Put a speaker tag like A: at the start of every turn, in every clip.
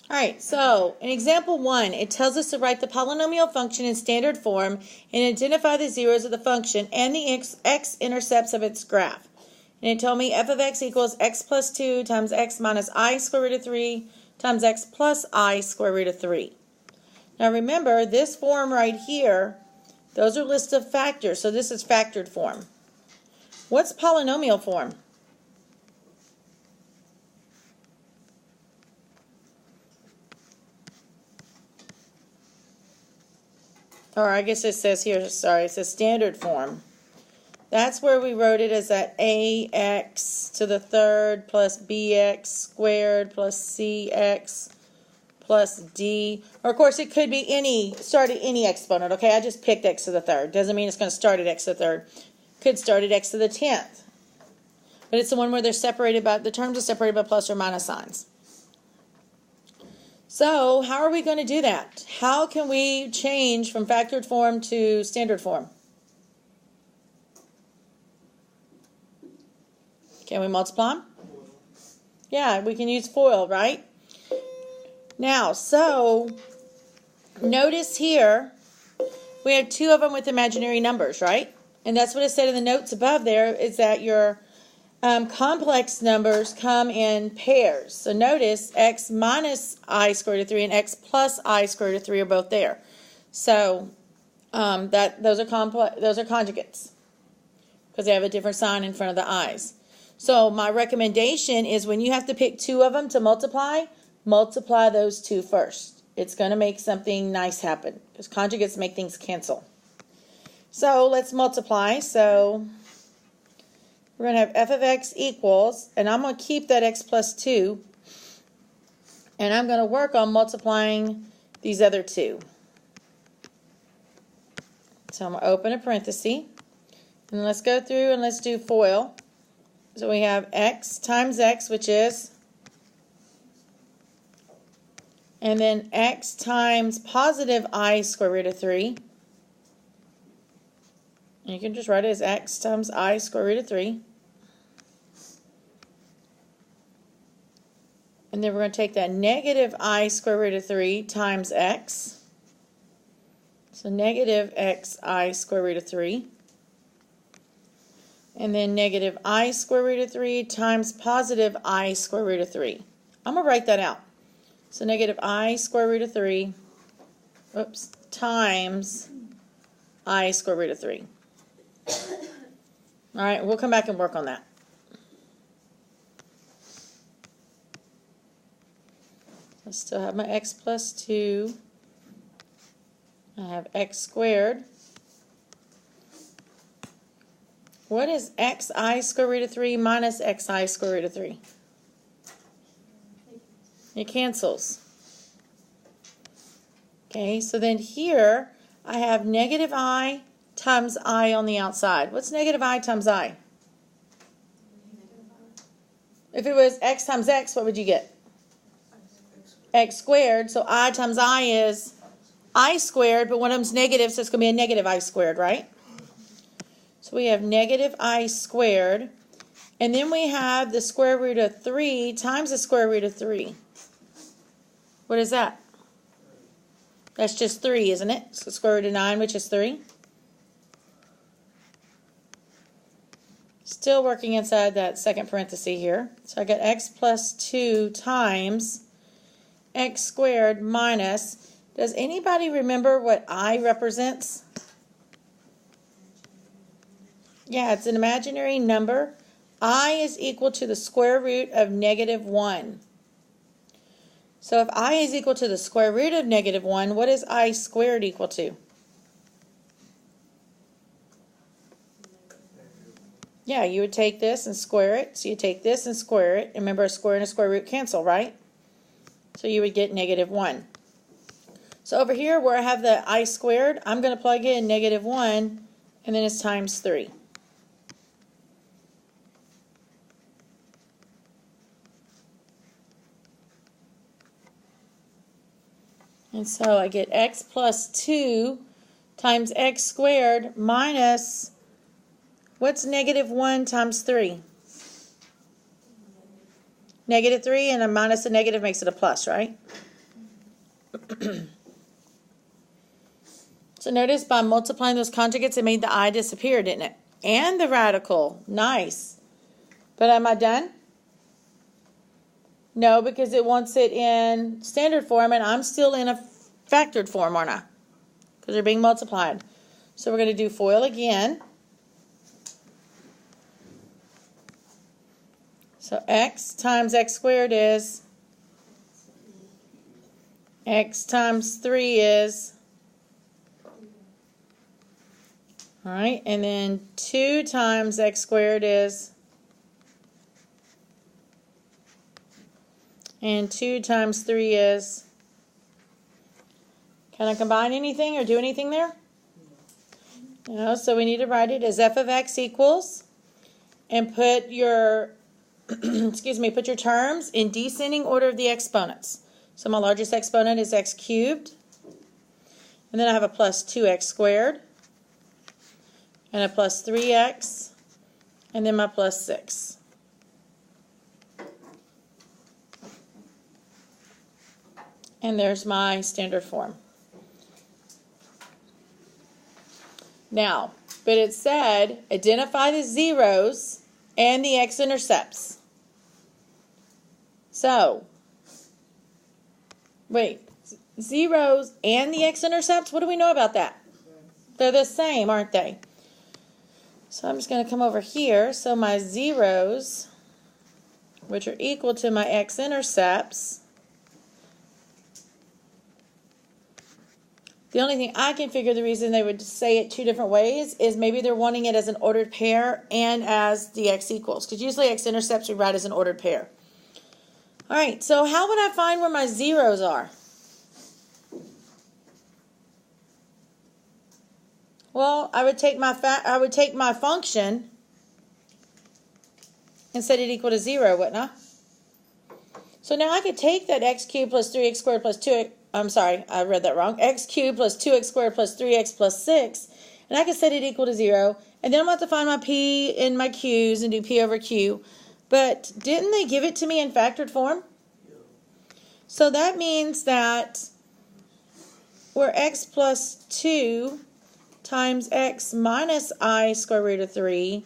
A: All right, so in example 1, it tells us to write the polynomial function in standard form and identify the zeros of the function and the x-intercepts of its graph. And it told me f of x equals x plus 2 times x minus I square root of 3 times x plus I square root of 3. Now remember, this form right here, those are lists of factors, so this is factored form. What's polynomial form? Or I guess it says here, sorry, it says standard form. That's where we wrote it as that ax to the third plus bx squared plus cx plus d. Or of course it could be start at any exponent, okay? I just picked x to the third. Doesn't mean it's going to start at x to the third. Could start at x to the 10th. But it's the one where they're separated by, the terms are separated by plus or minus signs. So how are we going to do that? How can we change from factored form to standard form? Can we multiply them? Yeah, we can use FOIL, right? Now, so notice here we have two of them with imaginary numbers, right? And that's what it said in the notes above there, is that your complex numbers come in pairs. So notice x minus I squared root of 3 and x plus I squared root of 3 are both there. So those are conjugates because they have a different sign in front of the i's. So my recommendation is when you have to pick two of them to multiply those two first. It's going to make something nice happen because conjugates make things cancel. So let's multiply. So we're going to have f of x equals, and I'm going to keep that x plus 2, and I'm going to work on multiplying these other two. So I'm going to open a parenthesis, and let's go through and let's do FOIL. So we have x times x, which is, and then x times positive I square root of 3. And you can just write it as x times I square root of 3. And then we're going to take that negative I square root of 3 times x. So negative xi square root of 3. And then negative I square root of 3 times positive I square root of 3. I'm going to write that out. So negative I square root of 3, times I square root of 3. All right, we'll come back and work on that. I still have my x plus 2. I have x squared. What is xi square root of 3 minus xi square root of 3? It cancels. Okay, so then here I have negative I times I on the outside. What's negative I times I? If it was x times x, what would you get? X squared. So I times I is I squared, but one of them's negative, so it's going to be a negative I squared, right? So we have negative I squared, and then we have the square root of 3 times the square root of 3. What is that? That's just 3, isn't it? So square root of 9, which is 3. Still working inside that second parenthesis here. So I got x plus 2 times x squared minus, does anybody remember what I represents? Yeah, it's an imaginary number. I is equal to the square root of negative 1. So if I is equal to the square root of negative 1, what is I squared equal to? Yeah, you would take this and square it. So you take this and square it. Remember, a square and a square root cancel, right? So you would get negative 1. So over here where I have the I squared, I'm going to plug in negative 1, and then it's times 3. And so I get x plus 2 times x squared minus, what's negative 1 times 3? Negative 3, and a minus a negative makes it a plus, right? So notice by multiplying those conjugates, it made the I disappear, didn't it? And the radical. Nice. But am I done? No, because it wants it in standard form, and I'm still in a factored form, aren't I? Because they're being multiplied. So we're going to do FOIL again. So x times x squared is, x times 3 is, all right, and then 2 times x squared is, and 2 times 3 is. Can I combine anything or do anything there? No, so we need to write it as f of x equals, and put your, excuse me, put your terms in descending order of the exponents. So my largest exponent is x cubed, and then I have a plus 2x squared, and a plus 3x, and then my plus 6. And there's my standard form. Now, but it said identify the zeros and the x-intercepts. So, wait, zeros and the x-intercepts? What do we know about that? They're the same, aren't they? So I'm just going to come over here. So my zeros, which are equal to my x-intercepts, the only thing I can figure the reason they would say it two different ways is maybe they're wanting it as an ordered pair and as the x equals. Because usually x-intercepts we write as an ordered pair. All right, so how would I find where my zeros are? Well, I would take my function and set it equal to 0, wouldn't I? So now I could take that x cubed plus 3x squared plus 2x, I'm sorry, I read that wrong, x cubed plus 2x squared plus 3x plus 6, and I could set it equal to 0, and then I'm going to have to find my p in my q's and do p over q. But didn't they give it to me in factored form? So that means that where x plus 2 times x minus I square root of 3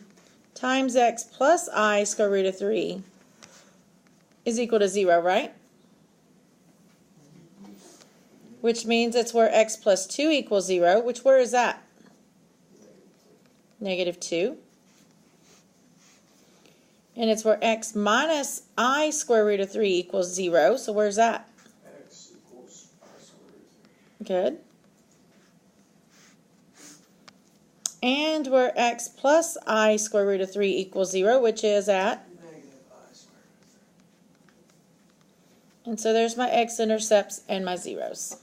A: times x plus I square root of 3 is equal to 0, right? Which means it's where x plus 2 equals 0, which where is that? Negative 2. And it's where x minus I square root of 3 equals 0, so where's that?
B: X equals I square root of 3.
A: Good. And where x plus I square root of 3 equals 0, which is at?
B: Negative I square root of 3.
A: And so there's my x-intercepts and my zeros.